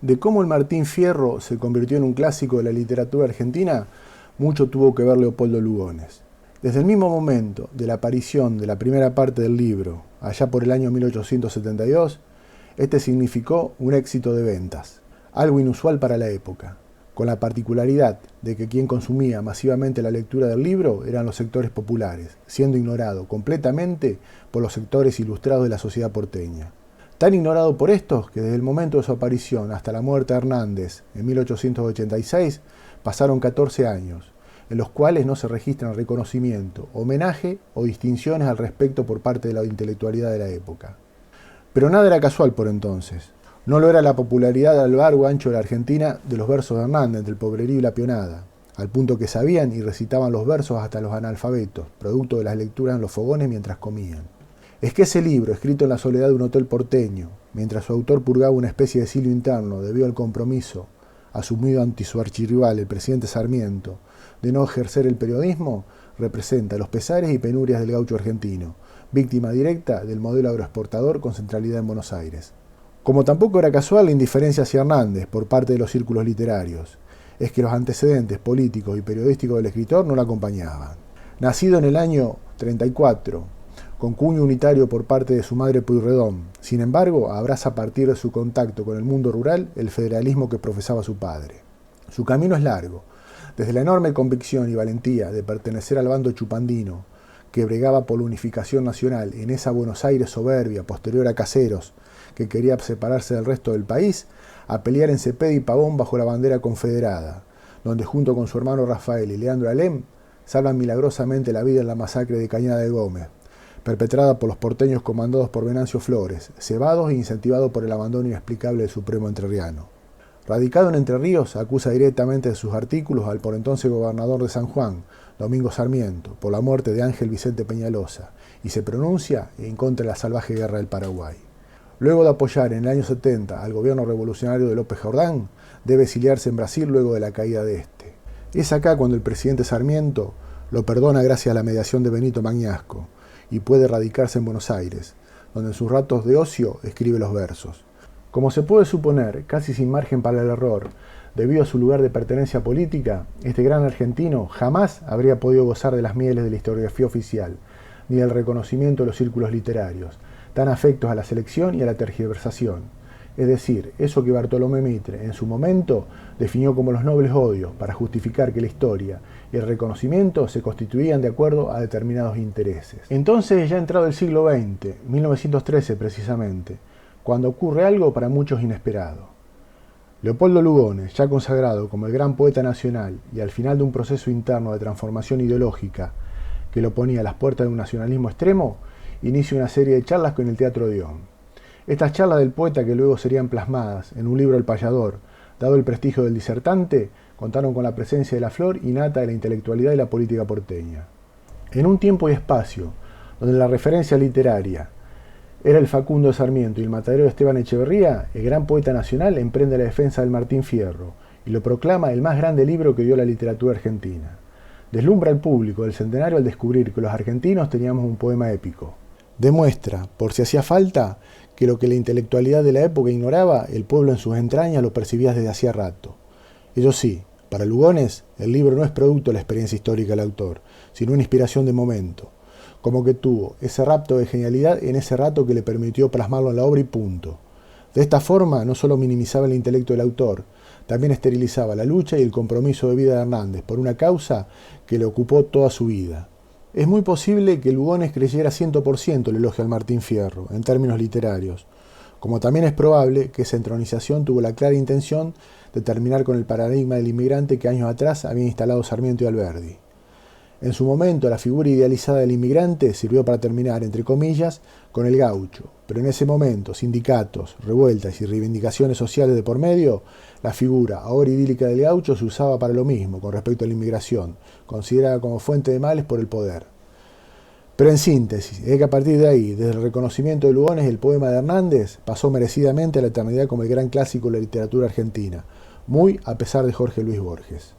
De cómo el Martín Fierro se convirtió en un clásico de la literatura argentina, mucho tuvo que ver Leopoldo Lugones. Desde el mismo momento de la aparición de la primera parte del libro, allá por el año 1872, este significó un éxito de ventas, algo inusual para la época, con la particularidad de que quien consumía masivamente la lectura del libro eran los sectores populares, siendo ignorado completamente por los sectores ilustrados de la sociedad porteña. Tan ignorado por estos que desde el momento de su aparición hasta la muerte de Hernández en 1886 pasaron 14 años, en los cuales no se registran reconocimiento, homenaje o distinciones al respecto por parte de la intelectualidad de la época. Pero nada era casual por entonces. No lo era la popularidad a lo largo y ancho de la Argentina de los versos de Hernández, del pobrerío y la pionada, al punto que sabían y recitaban los versos hasta los analfabetos, producto de las lecturas en los fogones mientras comían. Es que ese libro, escrito en la soledad de un hotel porteño, mientras su autor purgaba una especie de exilio interno debido al compromiso asumido ante su archirrival, el presidente Sarmiento, de no ejercer el periodismo, representa los pesares y penurias del gaucho argentino, víctima directa del modelo agroexportador con centralidad en Buenos Aires. Como tampoco era casual la indiferencia hacia Hernández por parte de los círculos literarios, es que los antecedentes políticos y periodísticos del escritor no lo acompañaban. Nacido en el año 34, con cuño unitario por parte de su madre Pueyrredón, sin embargo, abraza a partir de su contacto con el mundo rural el federalismo que profesaba su padre. Su camino es largo, desde la enorme convicción y valentía de pertenecer al bando chupandino, que bregaba por la unificación nacional en esa Buenos Aires soberbia posterior a Caseros, que quería separarse del resto del país, a pelear en Cepeda y Pavón bajo la bandera confederada, donde junto con su hermano Rafael y Leandro Alem salvan milagrosamente la vida en la masacre de Cañada de Gómez, perpetrada por los porteños comandados por Venancio Flores, cebados e incentivados por el abandono inexplicable del Supremo entrerriano. Radicado en Entre Ríos, acusa directamente de sus artículos al por entonces gobernador de San Juan, Domingo Sarmiento, por la muerte de Ángel Vicente Peñalosa, y se pronuncia en contra de la salvaje guerra del Paraguay. Luego de apoyar en el año 70 al gobierno revolucionario de López Jordán, debe exiliarse en Brasil luego de la caída de este. Es acá cuando el presidente Sarmiento lo perdona gracias a la mediación de Benito Mañasco, y puede radicarse en Buenos Aires, donde en sus ratos de ocio escribe los versos. Como se puede suponer, casi sin margen para el error, debido a su lugar de pertenencia política, este gran argentino jamás habría podido gozar de las mieles de la historiografía oficial, ni del reconocimiento de los círculos literarios, tan afectos a la selección y a la tergiversación. Es decir, eso que Bartolomé Mitre, en su momento, definió como los nobles odios para justificar que la historia y el reconocimiento se constituían de acuerdo a determinados intereses. Entonces, ya entrado el siglo XX, 1913 precisamente, cuando ocurre algo para muchos inesperado. Leopoldo Lugones, ya consagrado como el gran poeta nacional y al final de un proceso interno de transformación ideológica que lo ponía a las puertas de un nacionalismo extremo, inicia una serie de charlas con el Teatro Odeón. Estas charlas del poeta, que luego serían plasmadas en un libro El Payador, dado el prestigio del disertante, contaron con la presencia de la flor innata de la intelectualidad y la política porteña. En un tiempo y espacio donde la referencia literaria era el Facundo de Sarmiento y el matadero de Esteban Echeverría, el gran poeta nacional emprende la defensa del Martín Fierro y lo proclama el más grande libro que dio la literatura argentina. Deslumbra al público del centenario al descubrir que los argentinos teníamos un poema épico. Demuestra, por si hacía falta, que lo que la intelectualidad de la época ignoraba, el pueblo en sus entrañas lo percibía desde hacía rato. Eso sí, para Lugones, el libro no es producto de la experiencia histórica del autor, sino una inspiración de momento, como que tuvo ese rapto de genialidad en ese rato que le permitió plasmarlo en la obra y punto. De esta forma, no solo minimizaba el intelecto del autor, también esterilizaba la lucha y el compromiso de vida de Hernández por una causa que le ocupó toda su vida. Es muy posible que Lugones creyera 100% el elogio al Martín Fierro, en términos literarios, como también es probable que esa entronización tuvo la clara intención de terminar con el paradigma del inmigrante que años atrás habían instalado Sarmiento y Alberdi. En su momento, la figura idealizada del inmigrante sirvió para terminar, entre comillas, con el gaucho, pero en ese momento, sindicatos, revueltas y reivindicaciones sociales de por medio, la figura ahora idílica del gaucho se usaba para lo mismo con respecto a la inmigración, considerada como fuente de males por el poder. Pero en síntesis, es que a partir de ahí, desde el reconocimiento de Lugones, el poema de Hernández pasó merecidamente a la eternidad como el gran clásico de la literatura argentina, muy a pesar de Jorge Luis Borges.